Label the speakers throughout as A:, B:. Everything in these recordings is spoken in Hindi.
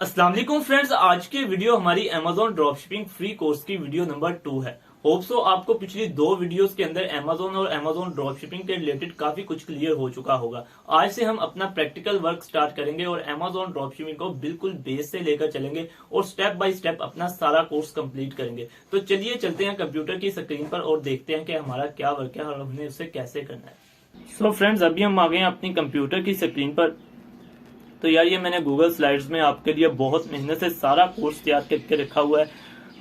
A: अस्सलाम वालेकुम फ्रेंड्स, आज की वीडियो हमारी Amazon ड्रॉपशिपिंग फ्री कोर्स की वीडियो नंबर 2 है। होप सो आपको पिछली 2 वीडियोस के अंदर Amazon और Amazon ड्रॉपशिपिंग के रिलेटेड काफी कुछ क्लियर हो चुका होगा। आज से हम अपना प्रैक्टिकल वर्क स्टार्ट करेंगे और Amazon ड्रॉपशिपिंग को बिल्कुल बेस से लेकर चलेंगे और स्टेप बाय स्टेप अपना सारा कोर्स कंप्लीट करेंगे। तो चलिए चलते हैं कंप्यूटर की स्क्रीन पर और देखते हैं कि हमारा क्या वर्क है और हमने उसे कैसे करना है। सो फ्रेंड्स, अभी हम आ गए हैं अपनी कंप्यूटर की स्क्रीन पर। तो यार, ये मैंने गूगल स्लाइड्स में आपके लिए बहुत मेहनत से सारा कोर्स तैयार करके रखा हुआ है।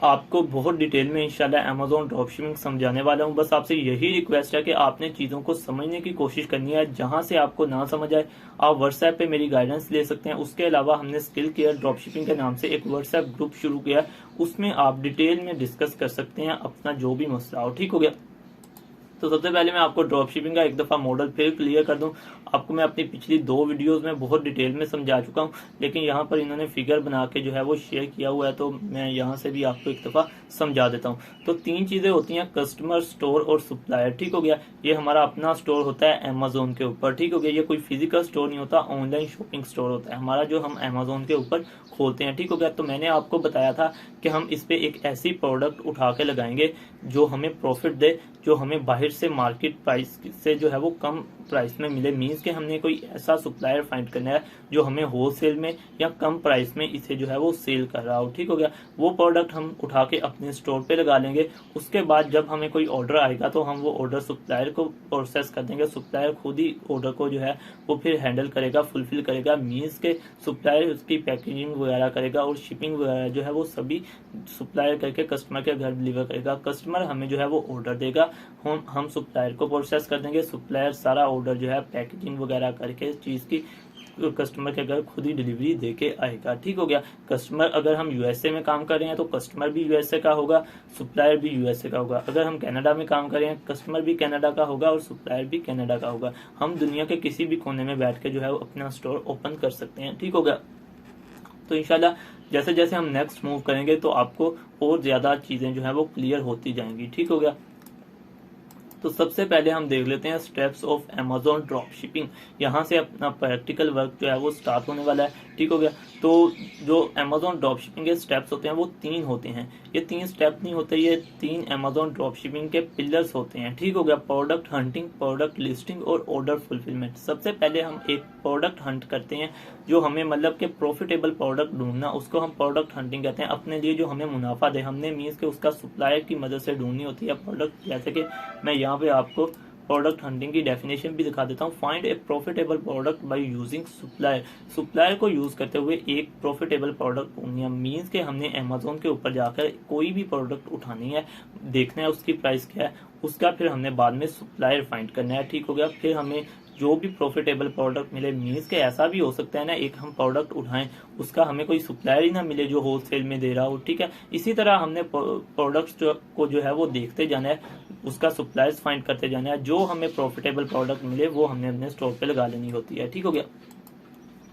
A: आपको बहुत डिटेल में इंशाल्लाह Amazon ड्रॉपशिपिंग समझाने वाला हूँ। बस आपसे यही रिक्वेस्ट है कि आपने चीज़ों को समझने की कोशिश करनी है। जहां से आपको ना समझ आए, आप व्हाट्सएप पे मेरी गाइडेंस ले सकते हैं। उसके अलावा हमने स्किल केयर ड्रॉपशिपिंग के नाम से एक व्हाट्सएप ग्रुप शुरू किया है, उसमें आप डिटेल में डिस्कस कर सकते हैं अपना जो भी मसला हो। ठीक हो गया। तो सबसे पहले मैं आपको ड्रॉप शिपिंग का एक दफा मॉडल फिर क्लियर कर दूं। आपको मैं अपनी पिछली 2 वीडियोस में बहुत डिटेल में समझा चुका हूं, लेकिन यहाँ पर इन्होंने फिगर बना के जो है वो शेयर किया हुआ है, तो मैं यहाँ से भी आपको एक दफा समझा देता हूँ। तो 3 चीजें होती हैं, कस्टमर, स्टोर और सप्लायर। ठीक हो गया। ये हमारा अपना स्टोर होता है Amazon के ऊपर। ठीक हो गया। ये कोई फिजिकल स्टोर नहीं होता, ऑनलाइन शॉपिंग स्टोर होता है हमारा, जो हम Amazon के ऊपर खोलते हैं। ठीक हो गया। तो मैंने आपको बताया था कि हम इस पे एक ऐसी प्रोडक्ट उठा के लगाएंगे जो हमें प्रॉफिट दे, जो हमें बाहर से मार्केट प्राइस से जो है वो कम प्राइस में मिले। मीन्स के हमने कोई ऐसा सप्लायर फाइंड करना है जो हमें होलसेल में या कम प्राइस में इसे जो है वो सेल कर रहा हो। ठीक हो गया। वो प्रोडक्ट हम उठा के अपने स्टोर पे लगा लेंगे। उसके बाद जब हमें कोई ऑर्डर आएगा तो हम वो ऑर्डर सप्लायर को प्रोसेस कर देंगे। सप्लायर खुद ही ऑर्डर को जो है वो फिर हैंडल करेगा, फुलफिल करेगा। मीन्स के सप्लायर उसकी पैकेजिंग वगैरह करेगा और शिपिंग वगैरह जो है वो सभी सप्लायर करके कस्टमर के घर डिलीवर करेगा। कस्टमर हमें जो है वो ऑर्डर देगा, हम सप्लायर को प्रोसेस कर देंगे। सप्लायर सारा ऑर्डर जो है पैकेजिंग वगैरह करके चीज की कस्टमर के घर खुद ही डिलीवरी देके आएगा। ठीक हो गया। कस्टमर, अगर हम यूएसए में काम कर रहे हैं तो कस्टमर भी यूएसए का होगा, सप्लायर भी यूएसए का होगा। अगर हम कनाडा में काम कर रहे हैं, कस्टमर भी कनाडा का होगा और सप्लायर भी कनाडा का होगा। हम दुनिया के किसी भी कोने में बैठ के जो है वो अपना स्टोर ओपन कर सकते हैं। ठीक हो गया। तो इंशाल्लाह जैसे जैसे हम नेक्स्ट मूव करेंगे तो आपको और ज्यादा चीजें जो है वो क्लियर होती जाएंगी। ठीक हो गया। तो सबसे पहले हम देख लेते हैं steps of Amazon drop shipping. यहाँ से अपना प्रैक्टिकल वर्क जो है वो स्टार्ट होने वाला है। ठीक हो गया। तो जो Amazon ड्रॉप शिपिंग के स्टेप्स होते हैं वो 3 होते हैं। ये 3 स्टेप नहीं होते, ये 3 Amazon ड्रॉप शिपिंग के पिलर्स होते हैं। ठीक हो गया। प्रोडक्ट हंटिंग, प्रोडक्ट लिस्टिंग और ऑर्डर फुलफिलमेंट। सबसे पहले हम एक प्रोडक्ट हंट करते हैं, जो हमें मतलब के प्रॉफिटेबल प्रोडक्ट ढूंढना, उसको हम प्रोडक्ट हंटिंग कहते हैं। अपने लिए जो हमें मुनाफा दे, हमने मीन्स के उसका सप्लायर की मदद से ढूंढनी होती है प्रोडक्ट। जैसे कि मैं यहाँ पे आपको प्रोडक्ट हंटिंग की डेफिनेशन भी दिखा देता हूँ। Find A profitable product by using supplier. Supplier को यूज करते हुए एक प्रॉफिटेबल प्रोडक्ट ढूंढनी। मीन्स के हमने Amazon के ऊपर जाकर कोई भी प्रोडक्ट उठानी है, देखना है उसकी प्राइस क्या है, उसका फिर हमने बाद में सप्लायर फाइंड करना है। ठीक हो गया। फिर हमें जो भी प्रॉफिटेबल प्रोडक्ट मिले, मीन्स के ऐसा भी हो सकता है ना, एक हम प्रोडक्ट उठाएं, उसका हमें कोई सप्लायर ही ना मिले जो होलसेल में दे रहा हो। ठीक है। इसी तरह हमने प्रोडक्ट्स को जो है वो देखते जाना है, उसका सप्लायर्स फाइंड करते जाना है। जो हमें प्रॉफिटेबल प्रोडक्ट मिले वो हमने अपने स्टोर पे लगा लेनी होती है। ठीक हो गया।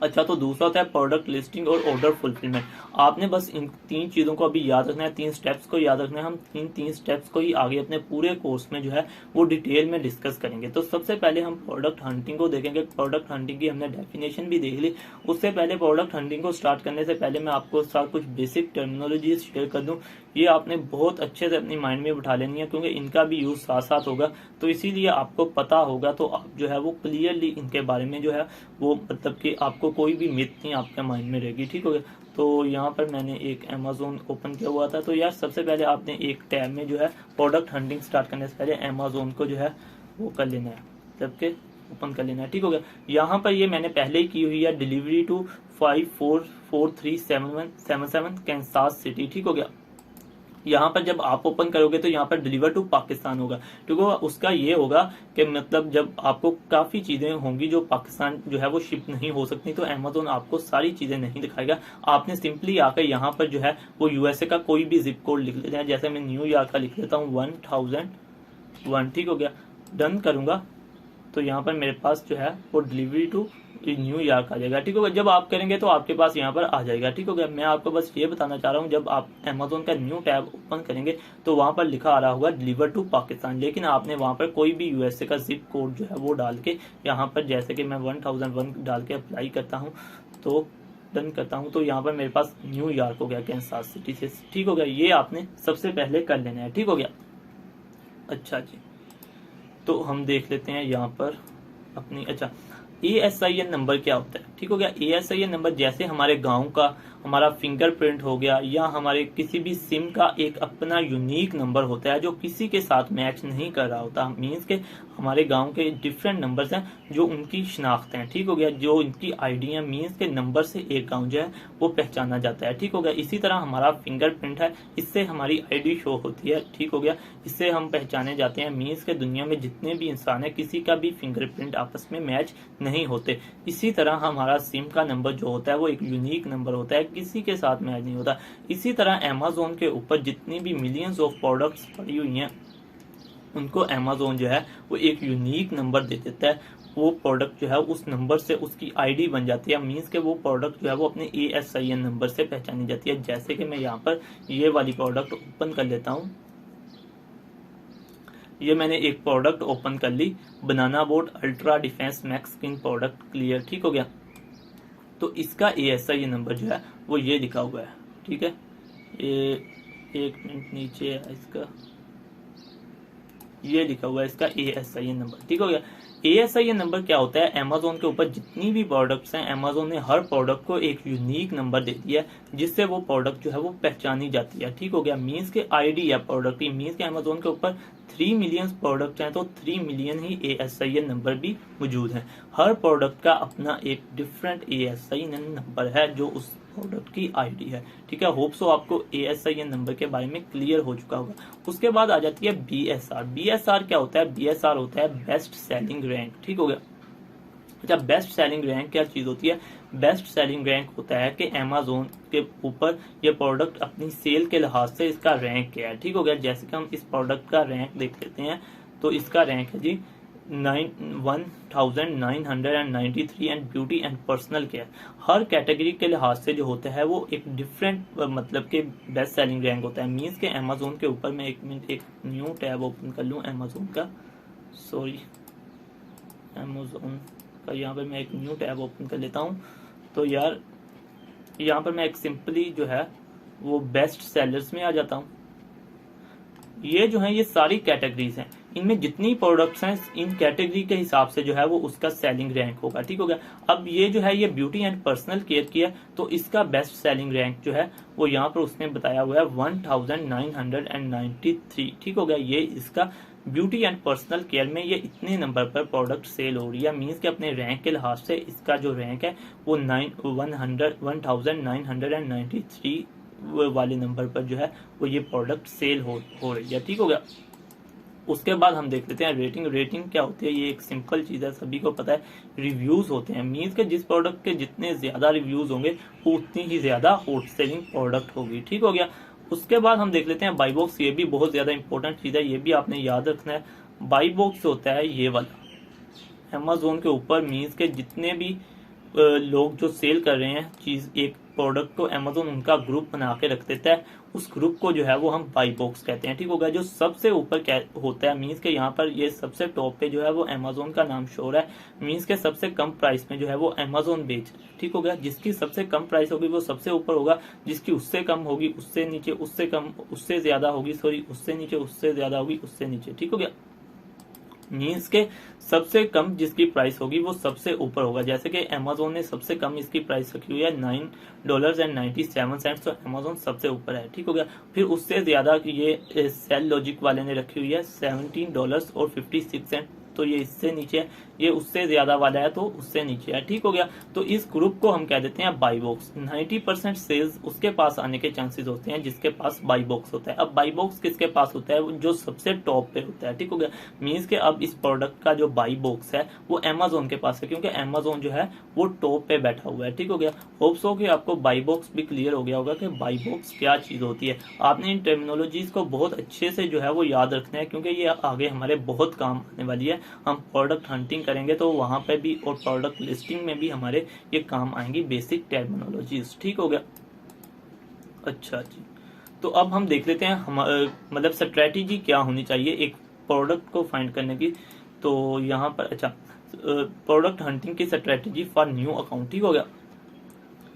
A: अच्छा, तो दूसरा होता है प्रोडक्ट लिस्टिंग और ऑर्डर फुलफिलमेंट। आपने बस इन 3 चीजों को अभी याद रखना है, 3 स्टेप्स को याद रखना है। हम इन 3 स्टेप्स को ही आगे अपने पूरे कोर्स में जो है वो डिटेल में डिस्कस करेंगे। तो सबसे पहले हम प्रोडक्ट हंटिंग को देखेंगे। प्रोडक्ट हंटिंग की हमने डेफिनेशन भी देख ली। उससे पहले प्रोडक्ट हंटिंग को स्टार्ट करने से पहले मैं आपको साथ कुछ बेसिक टर्मिनोलॉजी शेयर कर दूं। ये आपने बहुत अच्छे से अपनी माइंड में बिठा लेनी है, क्योंकि इनका भी यूज साथ साथ होगा। तो इसीलिए आपको पता होगा तो आप जो है वो क्लियरली इनके बारे में जो है वो, मतलब कि आपको कोई भी मिथ नहीं आपके माइंड में रहेगी। ठीक हो गया। तो यहाँ पर मैंने एक Amazon ओपन किया हुआ था। तो यार सबसे पहले आपने एक टैब में जो है प्रोडक्ट हंटिंग स्टार्ट करने से पहले Amazon को जो है वो कर लेना है, जबकि ओपन कर लेना है। ठीक हो गया। यहाँ पर ये मैंने पहले ही की हुई है, डिलीवरी टू 544377 कैंसास सिटी। ठीक हो गया। यहाँ पर जब आप ओपन करोगे तो यहाँ पर डिलीवर टू पाकिस्तान होगा। क्योंकि उसका ये होगा कि मतलब जब आपको काफी चीजें होंगी जो पाकिस्तान जो है वो शिप नहीं हो सकती, तो Amazon आपको सारी चीजें नहीं दिखाएगा। आपने सिंपली आकर यहाँ पर जो है वो यूएसए का कोई भी जिप कोड लिख लेते हैं। जैसे मैं न्यूयॉर्क का लिख लेता हूँ 1001। ठीक हो गया। डन करूंगा तो यहाँ पर मेरे पास जो है वो डिलीवरी टू न्यूयॉर्क आ जाएगा। ठीक होगा। जब आप करेंगे तो आपके पास यहाँ पर आ जाएगा। ठीक हो गया। मैं आपको बस ये बताना चाह रहा हूँ, जब आप Amazon का न्यू टैब ओपन करेंगे तो वहां पर लिखा आ रहा होगा डिलीवर टू पाकिस्तान, लेकिन आपने वहां पर कोई भी यूएसए का जिप कोड जो है वो डाल के, यहाँ पर जैसे कि मैं 1001 डाल के अप्लाई करता हूँ, तो डन करता हूँ तो यहाँ पर मेरे पास न्यूयॉर्क हो गया कैंसास सिटी से। ठीक हो गया, ये आपने सबसे पहले कर लेना है। ठीक हो गया। अच्छा जी, तो हम देख लेते हैं यहाँ पर अपनी। अच्छा, ASIN नंबर क्या होता है? ठीक हो गया। ASIN नंबर जैसे हमारे गांव का हमारा फिंगरप्रिंट हो गया, या हमारे किसी भी सिम का एक अपना यूनिक नंबर होता है जो किसी के साथ मैच नहीं कर रहा होता। मीन्स के हमारे गांव के डिफरेंट नंबर्स हैं जो उनकी शिनाख्त हैं। ठीक हो गया, जो इनकी आईडी है। मीन्स के नंबर से एक गांव जो है वो पहचाना जाता है। ठीक हो गया। इसी तरह हमारा फिंगरप्रिंट है, इससे हमारी आईडी शो होती है। ठीक हो गया, इससे हम पहचाने जाते हैं। मीन्स के दुनिया में जितने भी इंसान है किसी का भी फिंगरप्रिंट आपस में मैच नहीं होते। इसी तरह हमारा सिम का नंबर जो होता है वो एक यूनिक नंबर होता है, किसी के साथ मैच नहीं होता। इसी तरह अमेज़न के ऊपर जितनी भी मिलियंस ऑफ प्रोडक्ट्स पड़ी हुई हैं उनको अमेज़न जो है वो एक यूनिक नंबर दे देता है। वो प्रोडक्ट जो है उस नंबर से उसकी आईडी बन जाती है। मीन्स के वो प्रोडक्ट जो है वो अपने ASIN नंबर से पहचानी जाती है। जैसे कि मैं यहाँ पर ये वाली प्रोडक्ट ओपन कर लेता हूँ। ये मैंने एक प्रोडक्ट ओपन कर ली, banana boat ultra defense max skin product clear. ठीक हो गया, तो इसका ASIN नंबर जो है वो ये लिखा हुआ है। ठीक है, ये एक मिनट नीचे है इसका, ये लिखा हुआ है इसका ASIN नंबर। ठीक हो गया। ASIN नंबर क्या होता है? अमेज़न के ऊपर जितनी भी प्रोडक्ट्स हैं अमेज़न ने हर प्रोडक्ट को एक यूनिक नंबर दे दिया है जिससे वो प्रोडक्ट जो है वो पहचानी जाती है। ठीक हो गया। मीन्स के आईडी या प्रोडक्ट की, मीन्स के अमेज़न के ऊपर 3 मिलियन प्रोडक्ट हैं तो 3 मिलियन ही ASIN नंबर भी मौजूद हैं। हर प्रोडक्ट का अपना एक डिफरेंट ASIN नंबर है जो उस प्रोडक्ट की आईडी है। ठीक है, होप सो आपको ASIN नंबर के बारे में क्लियर हो चुका होगा। उसके बाद आ जाती है BSR। BSR क्या होता है? BSR होता है बेस्ट सेलिंग रैंक। ठीक हो गया। अच्छा, बेस्ट सेलिंग रैंक क्या चीज होती है? बेस्ट सेलिंग रैंक होता है कि अमेज़न के ऊपर ये प्रोडक्ट अपनी सेल के लिहाज से इसका रैंक क्या है। ठीक हो गया। जैसे कि हम इस प्रोडक्ट का रैंक देख लेते हैं तो इसका रैंक है जी 1993 and beauty and personal care. Her category के लिहाज से जो होता है वो एक डिफरेंट मतलब के बेस्ट सेलिंग रैंक होता है। मीन्स के अमेज़न के ऊपर मैं एक मिनट एक न्यू टैब ओपन कर लूँ अमेज़न का, सॉरी अमेज़न का, यहाँ पर मैं एक न्यू टैब ओपन कर लेता हूँ। तो यार यहाँ पर मैं एक सिंपली जो है वो बेस्ट सेलर्स में आ जाता हूँ। ये जो है ये सारी कैटेगरीज हैं, इनमें जितनी प्रोडक्ट्स हैं इन कैटेगरी के हिसाब से जो है वो उसका सेलिंग रैंक होगा। ठीक हो गया। अब ये जो है ये ब्यूटी एंड पर्सनल केयर की है तो इसका बेस्ट सेलिंग रैंक जो है वो यहाँ पर उसने बताया हुआ है 1993। ठीक हो गया। ये इसका ब्यूटी एंड पर्सनल केयर में ये इतने नंबर पर प्रोडक्ट सेल हो रही है। मीन्स के अपने रैंक के लिहाज से इसका जो रैंक है वो 1993 वाले नंबर पर जो है वो ये प्रोडक्ट सेल हो रही है। ठीक हो गया। उसके बाद हम देख लेते हैं रेटिंग। रेटिंग क्या होती है? ये एक सिंपल चीज है, सभी को पता है। रिव्यूज होते हैं। मीन्स के जिस प्रोडक्ट के जितने ज्यादा रिव्यूज होंगे वो उतनी ही ज्यादा हॉट सेलिंग प्रोडक्ट होगी। ठीक हो गया। उसके बाद हम देख लेते हैं बाई बॉक्स। ये भी बहुत ज्यादा इंपॉर्टेंट चीज है, ये भी आपने याद रखना है। बाई बॉक्स होता है ये वाला अमेज़न के ऊपर। मीन्स के जितने भी लोग जो सेल कर रहे हैं चीज एक प्रोडक्ट को अमेज़न उनका ग्रुप बना के रख देता है। उस ग्रुप को जो है वो हम बाई बॉक्स कहते हैं। ठीक होगा। जो सबसे ऊपर क्या होता है? मीन्स के यहाँ पर ये सबसे टॉप पे जो है वो अमेज़न का नाम शो रहा है। मीन्स के सबसे कम प्राइस में जो है वो अमेज़न बेच रहा है। ठीक हो गया। जिसकी सबसे कम प्राइस होगी वो सबसे ऊपर होगा, जिसकी उससे कम होगी उससे नीचे, उससे कम उससे ज्यादा होगी, सॉरी उससे नीचे उससे ज्यादा होगी उससे नीचे। ठीक हो गया। मीन्स के सबसे कम जिसकी प्राइस होगी वो सबसे ऊपर होगा। जैसे कि अमेज़न ने सबसे कम इसकी प्राइस रखी हुई है $9.97, तो अमेज़न सबसे ऊपर है। ठीक हो गया। फिर उससे ज्यादा ये सेल लॉजिक वाले ने रखी हुई है $17.56, तो ये इससे नीचे है। ये उससे ज्यादा वाला है तो उससे नीचे है। ठीक हो गया। तो इस ग्रुप को हम कह देते हैं बाई बॉक्स। 90% सेल्स उसके पास आने के चांसेस होते हैं जिसके पास बाई बॉक्स होता है। अब बाई बॉक्स किसके पास होता है? जो सबसे टॉप पे होता है। ठीक हो गया। मीन्स के अब इस प्रोडक्ट का जो बाई बॉक्स है वो अमेज़न के पास है, क्योंकि अमेज़न जो है वो टॉप पे बैठा हुआ है। ठीक हो गया। होप्स हो कि आपको बाई बॉक्स भी क्लियर हो गया होगा कि बाई बॉक्स क्या चीज होती है। आपने इन टर्मिनोलॉजीज को बहुत अच्छे से जो है वो याद रखना है, क्योंकि ये आगे हमारे बहुत काम आने वाली है। हम प्रोडक्ट हंटिंग करेंगे तो वहां पे भी और प्रोडक्ट लिस्टिंग में भी हमारे ये काम आएंगी बेसिक टर्मिनोलॉजीज। ठीक हो गया। अच्छा जी, तो अब हम देख लेते हैं हम मतलब स्ट्रेटेजी क्या होनी चाहिए एक प्रोडक्ट को फाइंड करने की। तो यहाँ पर अच्छा प्रोडक्ट हंटिंग की स्ट्रेटेजी फॉर न्यू अकाउंट। ठीक हो गया।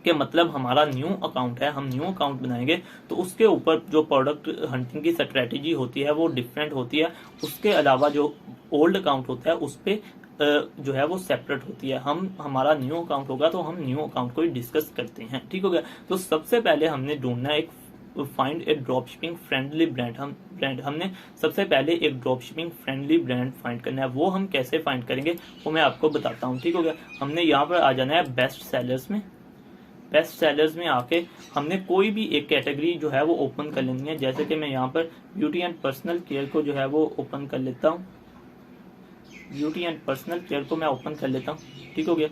A: कि मतलब हमारा न्यू अकाउंट है, हम न्यू अकाउंट बनाएंगे तो उसके ऊपर जो प्रोडक्ट हंटिंग की स्ट्रेटेजी होती है वो डिफरेंट होती है। उसके अलावा जो ओल्ड अकाउंट होता है उस पे जो है वो सेपरेट होती है। हमारा न्यू अकाउंट होगा तो हम न्यू अकाउंट को ही डिस्कस करते हैं, ठीक हो गया। तो सबसे पहले हमने ढूंढना है एक फाइंड ए ड्रॉप शिपिंग फ्रेंडली ब्रांड। हमने सबसे पहले एक drop shipping friendly brand find करना है। वो हम कैसे फाइंड करेंगे वो मैं आपको बताता हूँ, ठीक हो गया। हमने यहाँ पर आ जाना है बेस्ट सेलर्स में। बेस्ट सेलर्स में आके हमने कोई भी एक कैटेगरी जो है वो ओपन कर लेनी है। जैसे कि मैं यहाँ पर ब्यूटी एंड पर्सनल केयर को जो है वो ओपन कर लेता हूँ। ब्यूटी एंड पर्सनल केयर को मैं ओपन कर लेता हूँ, ठीक हो गया।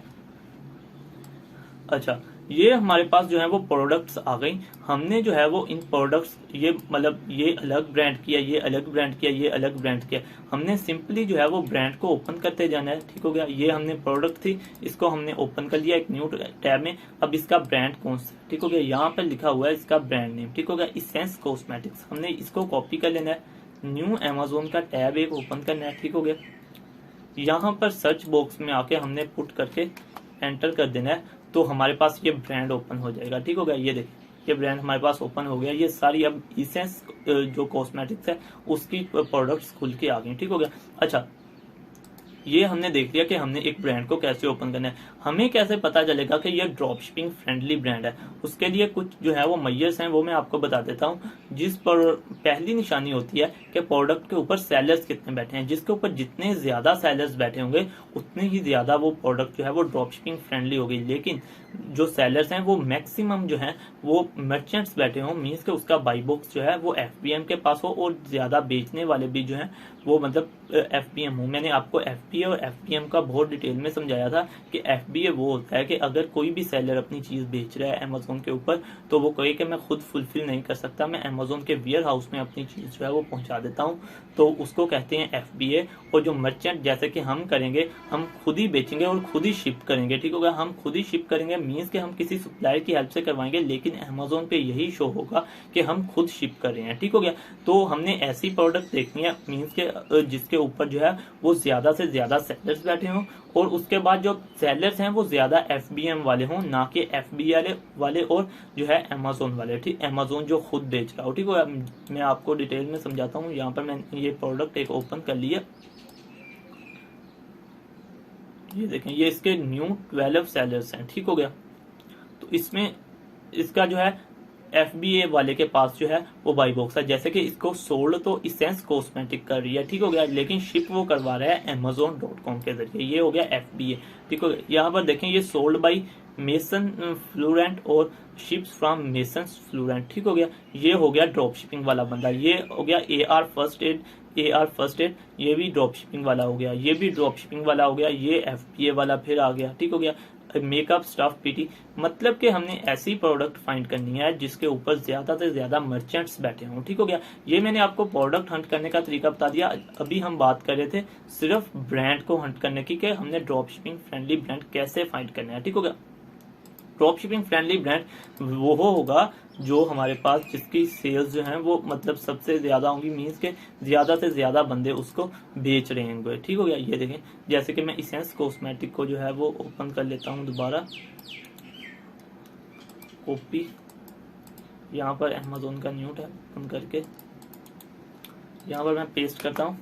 A: अच्छा, ये हमारे पास जो है वो प्रोडक्ट्स आ गई। हमने जो है वो इन प्रोडक्ट्स ये मतलब ये अलग ब्रांड किया, ये अलग ब्रांड किया, ये अलग ब्रांड किया। हमने सिंपली जो है वो ब्रांड को ओपन करते जाना है, ठीक हो गया। ये हमने प्रोडक्ट थी, इसको हमने ओपन कर लिया एक न्यू टैब में। अब इसका ब्रांड कौन सा, ठीक हो गया। यहाँ पर लिखा हुआ है इसका ब्रांड नेम, ठीक हो गया, इसेंस कॉस्मेटिक्स। हमने इसको कॉपी कर लेना है, न्यू अमेजोन का टैब एक ओपन करना है, ठीक हो गया। यहाँ पर सर्च बॉक्स में आके हमने पुट करके एंटर कर देना है तो हमारे पास ये ब्रांड ओपन हो जाएगा, ठीक हो गया। ये देखिए ये ब्रांड हमारे पास ओपन हो गया। ये सारी अब इसेंस जो कॉस्मेटिक्स है उसकी प्रोडक्ट्स खुल के आ गई, ठीक हो गया। अच्छा, ये हमने देख लिया कि हमने एक ब्रांड को कैसे ओपन करना है। हमें कैसे पता चलेगा कि ये ड्रॉप शिपिंग फ्रेंडली ब्रांड है, उसके लिए कुछ जो है वो मैयर्स हैं वो मैं आपको बता देता हूँ। जिस पर पहली निशानी होती है कि प्रोडक्ट के ऊपर सेलर्स कितने बैठे हैं। जिसके ऊपर जितने ज्यादा सेलर्स बैठे होंगे उतने ही ज्यादा वो प्रोडक्ट जो है वो ड्रॉप शिपिंग फ्रेंडली होगी। लेकिन जो सेलर्स हैं वो मैक्सिमम जो है वो मर्चेंट्स बैठे हों, मीन्स के उसका बाई बॉक्स जो है वो FBM के पास हो और ज्यादा बेचने वाले भी जो है वो मतलब FBM हो। मैंने आपको FBA और FBM का बहुत डिटेल में समझाया था कि FBA वो होता है कि अगर कोई भी सेलर अपनी चीज बेच रहा है अमेजोन के ऊपर तो वो कहे कि मैं खुद फुलफिल नहीं कर सकता, मैं अमेजोन के वेयर हाउस में अपनी चीज जो है वो पहुंचा देता हूँ, तो उसको कहते हैं FBA। और जो मर्चेंट जैसे कि हम करेंगे, हम खुद ही बेचेंगे और खुद ही शिप करेंगे, ठीक होगा। हम खुद ही शिप करेंगे मीन्स के हम किसी सप्लायर की हेल्प से करवाएंगे, लेकिन अमेजोन पे यही शो होगा कि हम खुद शिप कर रहे हैं, ठीक हो गया। तो हमने ऐसी प्रोडक्ट देखनी है मीन्स के जिसके ऊपर जो है वो ज्यादा से ज्यादा सेलर्स बैठे हों और उसके बाद जो सेलर्स हैं वो ज्यादा FBM वाले हों, ना कि FBA वाले और जो है अमेजोन वाले, ठीक। अमेजोन जो खुद बेच रहा हो, ठीक हो। मैं आपको डिटेल में समझाता हूँ। यहाँ पर मैंने ये प्रोडक्ट एक ओपन कर लिया, ये देखें ये इसके न्यू 12 सेलर्स हैं, ठीक हो गया। तो इसमें इसका जो है FBA वाले के पास जो है वो बाई बॉक्स है। जैसे कि इसको सोल्ड तो इसेंस कॉस्मेटिक कर रही है, ठीक हो गया, लेकिन शिप वो करवा रहा है amazon.com के जरिए। ये हो गया FBA, ठीक हो गया। यहाँ पर देखें ये सोल्ड बाई मेसन फ्लोरेंट और शिप्स फ्रॉम मेसन फ्लोरेंट, ठीक हो गया। ये हो गया ड्रॉप शिपिंग वाला बंदा। ये हो गया AR फर्स्ट एड, ये भी ड्रॉप शिपिंग वाला हो गया। ये भी ड्रॉप शिपिंग वाला हो गया। ये FBA वाला फिर आ गया, ठीक हो गया। मेकअप स्टफ PT, मतलब कि हमने ऐसी प्रोडक्ट फाइंड करनी है जिसके ऊपर ज्यादा से ज्यादा मर्चेंट्स बैठे हों, ठीक हो गया। ये मैंने आपको प्रोडक्ट हंट करने का तरीका बता दिया। अभी हम बात कर रहे थे सिर्फ ब्रांड को हंट करने की कि हमने ड्रॉप शिपिंग फ्रेंडली ब्रांड कैसे फाइंड करना है, ठीक हो गया। ड्रॉप शिपिंग फ्रेंडली ब्रांड वो होगा जो हमारे पास जिसकी सेल्स जो है वो मतलब सबसे ज्यादा होंगी, मीन्स के ज्यादा से ज्यादा बंदे उसको बेच रहे होंगे, ठीक हो गया। ये देखें जैसे कि मैं इसेंस कॉस्मेटिक को जो है वो ओपन कर लेता हूँ दोबारा, कॉपी, यहाँ पर अमेजोन का न्यू टैब ओपन करके यहाँ पर मैं पेस्ट करता हूँ।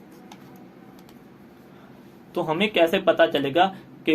A: तो हमें कैसे पता चलेगा कि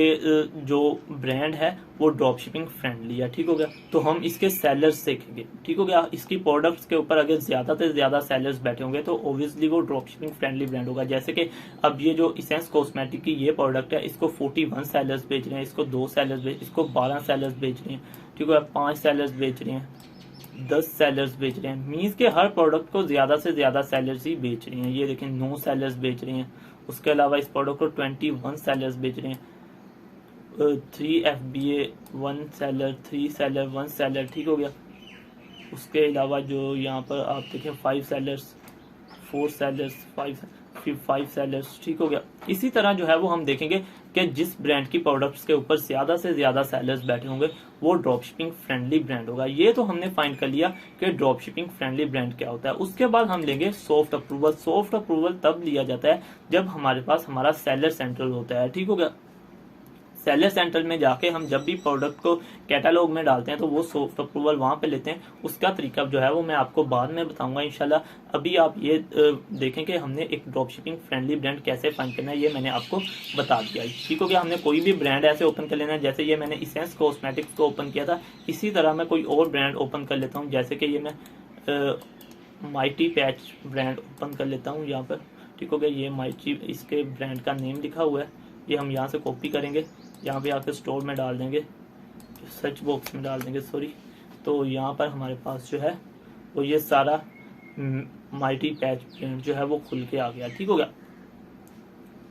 A: जो ब्रांड है वो ड्रॉप शिपिंग फ्रेंडली है, ठीक हो गया। तो हम इसके सेलर्स देखेंगे, ठीक हो गया। इसकी प्रोडक्ट्स के ऊपर अगर ज्यादा से ज्यादा सेलर्स बैठे होंगे तो ऑब्वियसली वो ड्रॉप शिपिंग फ्रेंडली ब्रांड होगा। जैसे कि अब ये जो इसेंस कॉस्मेटिक की ये प्रोडक्ट है, इसको 41 सेलर्स बेच रहे हैं, इसको 2 सेलर्स इसको 12 सेलर्स बेच रहे हैं, ठीक है, 5 सेलर्स बेच रहे हैं, 10 सेलर्स बेच रहे हैं। मीन्स के हर प्रोडक्ट को ज्यादा से ज्यादा सेलर्स ही बेच रहे हैं। ये देखें 9 सेलर्स बेच रहे हैं। उसके अलावा इस प्रोडक्ट को 21 सेलर्स बेच रहे हैं, 3 FBA, 1 सेलर, 3 सेलर, 1 सेलर, ठीक हो गया। उसके अलावा जो यहाँ पर आप देखें 5 सेलर्स, 4 सेलर्स, 5 सेलर्स, ठीक हो गया। इसी तरह जो है वो हम देखेंगे कि जिस ब्रांड की प्रोडक्ट्स के ऊपर ज्यादा से ज्यादा सेलर्स बैठे होंगे वो ड्रॉप शिपिंग फ्रेंडली ब्रांड होगा। ये तो हमने फाइंड कर लिया कि ड्रॉप शिपिंग फ्रेंडली ब्रांड क्या होता है। उसके बाद हम लेंगे सॉफ्ट अप्रूवल। सॉफ्ट अप्रूवल तब लिया जाता है जब हमारे पास हमारा सेलर सेंट्रल होता है, ठीक हो गया। सेलर सेंटर में जाके हम जब भी प्रोडक्ट को कैटलॉग में डालते हैं तो वो सॉफ्ट अप्रूवल वहां पे लेते हैं। उसका तरीका जो है वो मैं आपको बाद में बताऊंगा इंशाल्लाह। अभी आप ये देखें कि हमने एक ड्रॉप शिपिंग फ्रेंडली ब्रांड कैसे फाइंड करना है, ये मैंने आपको बता दिया। ठीक हो गया। हमने कोई भी ब्रांड ऐसे ओपन कर लेना है, जैसे ये मैंने इसेंस कॉस्मेटिक्स को ओपन किया था, इसी तरह मैं कोई और ब्रांड ओपन कर लेता हूँ। जैसे कि ये मैं माइटी पैच ब्रांड ओपन कर लेता हूँ यहाँ पर। ठीक हो गया। ये माइटी, इसके ब्रांड का नेम लिखा हुआ है, ये हम यहाँ से कॉपी करेंगे, यहाँ पे आकर स्टोर में डाल देंगे, सर्च बॉक्स में डाल देंगे, सॉरी। तो यहाँ पर हमारे पास जो है वो ये सारा माइटी पैच ब्रांड जो है वो खुल के आ गया। ठीक हो गया।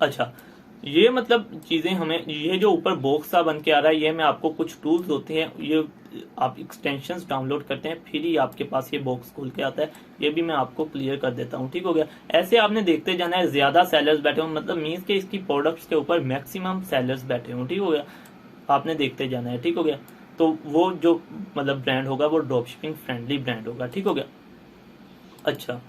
A: अच्छा, ये मतलब चीजें हमें, ये जो ऊपर बॉक्स सा बन के आ रहा है, ये मैं आपको कुछ टूल्स होते हैं, ये आप एक्सटेंशंस डाउनलोड करते हैं फिर ही आपके पास ये बॉक्स खुल के आता है। ये भी मैं आपको क्लियर कर देता हूँ। ठीक हो गया। ऐसे आपने देखते जाना है, ज्यादा सेलर्स बैठे हो, मतलब मीन्स के इसकी प्रोडक्ट्स के ऊपर मैक्सिमम सेलर्स बैठे हो। ठीक हो गया। आपने देखते जाना है। ठीक हो गया। तो वो जो मतलब ब्रांड होगा वो ड्रॉप शिपिंग फ्रेंडली ब्रांड होगा। ठीक हो गया। अच्छा,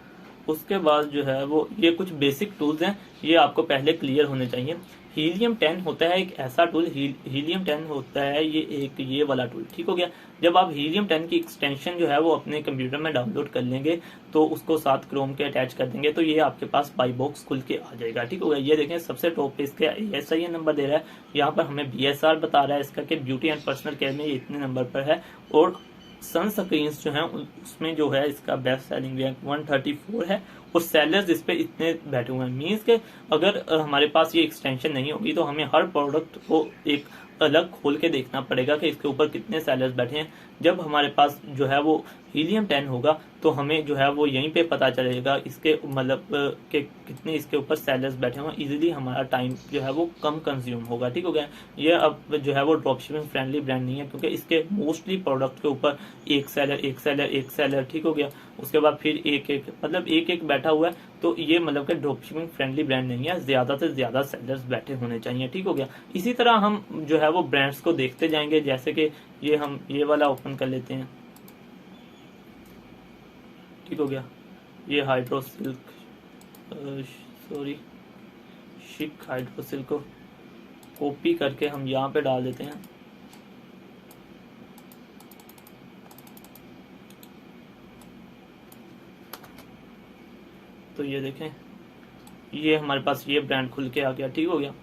A: उसके बाद जो है वो ये कुछ बेसिक टूल्स हैं, ये आपको पहले क्लियर होने चाहिए। हीलियम 10 होता है एक ऐसा टूल, हीलियम 10 होता है ये वाला टूल। ठीक हो गया। जब आप हीलियम 10 की एक्सटेंशन जो है वो अपने कंप्यूटर में डाउनलोड कर लेंगे, तो उसको साथ क्रोम के अटैच कर देंगे, तो ये आपके पास बाई बॉक्स खुल के आ जाएगा। ठीक हो गया। ये देखें सबसे टॉप पे इसके ASI नंबर दे रहा है, यहाँ पर हमें BSR बता रहा है इसका कि ब्यूटी एंड पर्सनल केयर में ये इतने नंबर पर है, और सनस्क्रीन जो है उसमें जो है इसका बेस्ट सेलिंग रैंक 134 है, और सेलर्स इस पे इतने बैठे हुए हैं। मीन्स के अगर हमारे पास ये एक्सटेंशन नहीं होगी तो हमें हर प्रोडक्ट को एक अलग खोल के देखना पड़ेगा कि इसके ऊपर कितने सेलर्स बैठे हैं। जब हमारे पास जो है वो हीलियम 10 होगा तो हमें जो है वो यहीं पे पता चलेगा इसके मतलब के कितने इसके ऊपर सेलर्स बैठे हुए हैं। इजीली हमारा टाइम जो है वो कम कंज्यूम होगा। ठीक हो गया। ये अब जो है वो ड्रॉप शिपिंग फ्रेंडली ब्रांड नहीं है, क्योंकि इसके मोस्टली प्रोडक्ट के ऊपर एक सेलर। ठीक हो गया। उसके बाद फिर एक बैठा हुआ है, तो ये मतलब कि ड्रॉप शिपिंग फ्रेंडली ब्रांड नहीं है, ज्यादा से ज्यादा सेलर्स बैठे होने चाहिए। ठीक हो गया। इसी तरह हम जो है वो ब्रांड्स को देखते जाएंगे, जैसे कि ये हम ये वाला ओपन कर लेते हैं। ठीक हो गया। ये हाइड्रो सिल्क, शिक हाइड्रो सिल्क को कॉपी करके हम यहाँ पे डाल देते हैं। तो ये देखें, ये हमारे पास ये ब्रांड खुल के आ गया। ठीक हो गया।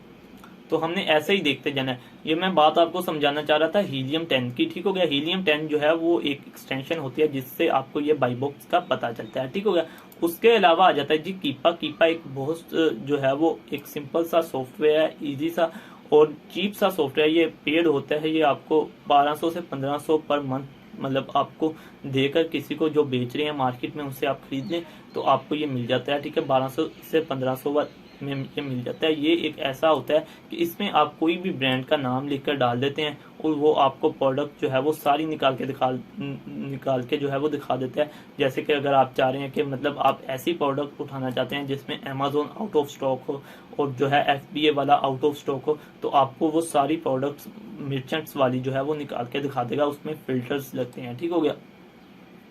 A: तो हमने ऐसे ही देखते जाना है। ये मैं बात आपको समझाना चाह रहा था हीलियम 10 की। ठीक हो गया। हीलियम 10 जो है वो एक एक्सटेंशन होती है जिससे आपको ये बाई बॉक्स का पता चलता है। ठीक हो गया। उसके अलावा आ जाता है जी कीपा एक बहुत जो है वो एक सिंपल सा सॉफ्टवेयर है, इजी सा और चीप सा सॉफ्टवेयर। ये पेड होता है, ये आपको 1200 से 1500 पर मंथ मतलब आपको देकर किसी को जो बेच रहे हैं मार्केट में उनसे आप खरीद लें तो आपको ये मिल जाता है। ठीक है। 1200 से 1500 में ये मिल जाता है। ये एक ऐसा होता है कि इसमें आप कोई भी ब्रांड का नाम लिखकर डाल देते हैं और वो आपको प्रोडक्ट जो है वो सारी निकाल के जो है वो दिखा देता है। जैसे कि अगर आप चाह रहे हैं कि मतलब आप ऐसी प्रोडक्ट उठाना चाहते हैं जिसमें अमेजोन आउट ऑफ स्टॉक हो और जो है FBA वाला आउट ऑफ स्टॉक हो, तो आपको वो सारी प्रोडक्ट्स मर्चेंट्स वाली जो है वो निकाल के दिखा देगा। उसमें फिल्टर्स लगते हैं। ठीक हो गया।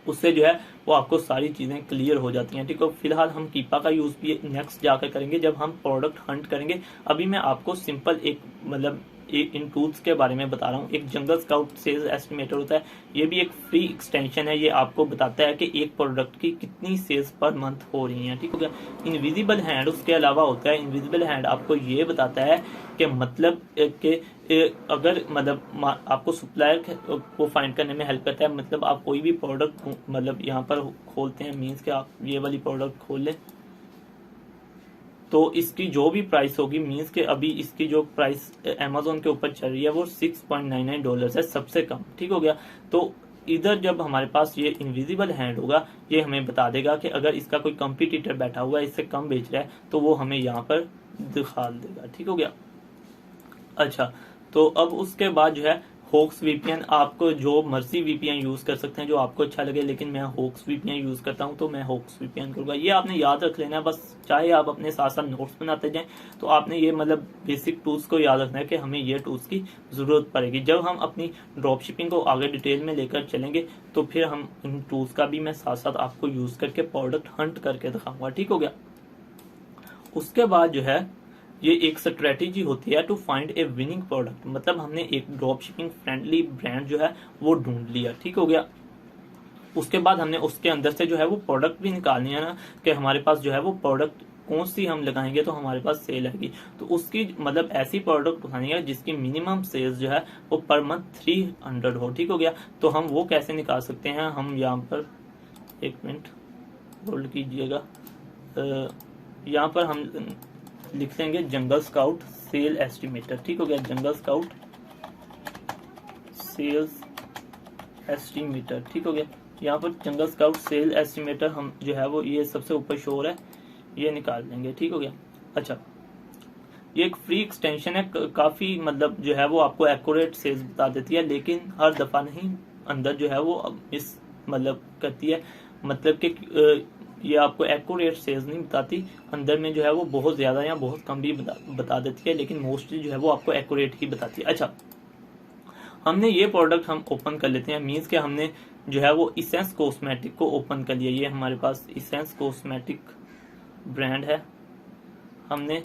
A: उससे जो है वो आपको सारी चीजें क्लियर हो जाती हैं। ठीक है। फिलहाल हम कीपा का यूज भी नेक्स्ट जाकर करेंगे जब हम प्रोडक्ट हंट करेंगे। अभी मैं आपको सिंपल एक मतलब इन टूल्स के बारे में बता रहा हूँ। एक जंगल स्काउट सेल्स एस्टिमेटर होता है, ये भी एक फ्री एक्सटेंशन है। ये आपको बताता है कि एक प्रोडक्ट की कितनी सेल्स पर मंथ हो रही है। ठीक हो गया। इनविजिबल हैंड उसके अलावा होता है। इनविजिबल हैंड आपको ये बताता है कि मतलब कि अगर मतलब आपको सप्लायर को फाइंड करने में हेल्प करता है। मतलब आप कोई भी प्रोडक्ट मतलब यहाँ पर खोलते हैं, मीन्स कि आप ये वाली प्रोडक्ट खोल लें तो इसकी जो भी प्राइस होगी, मीन्स के अभी इसकी जो प्राइस अमेजोन के ऊपर चल रही है वो $6.99 है, सबसे कम। ठीक हो गया। तो इधर जब हमारे पास ये इनविजिबल हैंड होगा, ये हमें बता देगा कि अगर इसका कोई कंपटीटर बैठा हुआ है इससे कम बेच रहा है तो वो हमें यहाँ पर दिखा देगा। ठीक हो गया। अच्छा, तो अब उसके बाद जो है होक्स VPN, आपको जो मर्जी VPN यूज कर सकते हैं जो आपको अच्छा लगे, लेकिन मैं होक्स VPN यूज करता हूं तो मैं होक्स VPN करूंगा। ये आपने याद रख लेना है बस, चाहे आप अपने साथ साथ नोट्स बनाते जाएं तो आपने ये मतलब बेसिक टूल्स को याद रखना है कि हमें ये टूल्स की जरूरत पड़ेगी। जब हम अपनी ड्रॉप शिपिंग को आगे डिटेल में लेकर चलेंगे तो फिर हम इन टूल्स का भी मैं साथ साथ आपको यूज करके प्रोडक्ट हंट करके दिखाऊंगा। ठीक हो गया। उसके बाद जो है ये एक स्ट्रेटेजी होती है to find a winning product, मतलब हमने एक ड्रॉप शिपिंग फ्रेंडली ब्रांड जो है वो ढूंढ लिया, ठीक हो गया। उसके बाद हमने उसके अंदर से जो है वो प्रोडक्ट भी निकालनी है ना, कि हमारे पास जो है वो प्रोडक्ट कौन सी हम लगाएंगे तो हमारे पास सेल आएगी। तो उसकी मतलब ऐसी प्रोडक्ट उठानी है जिसकी मिनिमम सेल्स जो है वो पर मंथ 300 हो, ठीक हो गया। तो हम वो कैसे निकाल सकते हैं, हम यहाँ पर एक मिनट होल्ड कीजिएगा, यहाँ पर हम लिख लेंगे जंगल स्काउट सेल एस्टिमेटर, ठीक हो गया। जंगल स्काउट सेल्स एस्टिमेटर, ठीक हो गया। यहाँ पर जंगल स्काउट सेल एस्टिमेटर हम जो है वो ये सबसे ऊपर शो है, ये निकाल देंगे, ठीक हो गया। अच्छा, ये एक फ्री एक्सटेंशन है, काफी मतलब जो है वो आपको एक्यूरेट सेल्स बता देती है, लेकिन हर दफा नहीं, अंदर जो है वो इस मतलब करती है, मतलब कि ये आपको एक्यूरेट सेल्स नहीं बताती, अंदर में जो है वो बहुत ज्यादा या बहुत कम भी बता देती है, लेकिन मोस्टली जो है वो आपको एक्यूरेट ही बताती है। अच्छा, हमने ये प्रोडक्ट हम ओपन कर लेते हैं, मीन्स के हमने जो है वो इसेंस कॉस्मेटिक को ओपन कर लिया। ये हमारे पास इसेंस कॉस्मेटिक ब्रांड है, हमने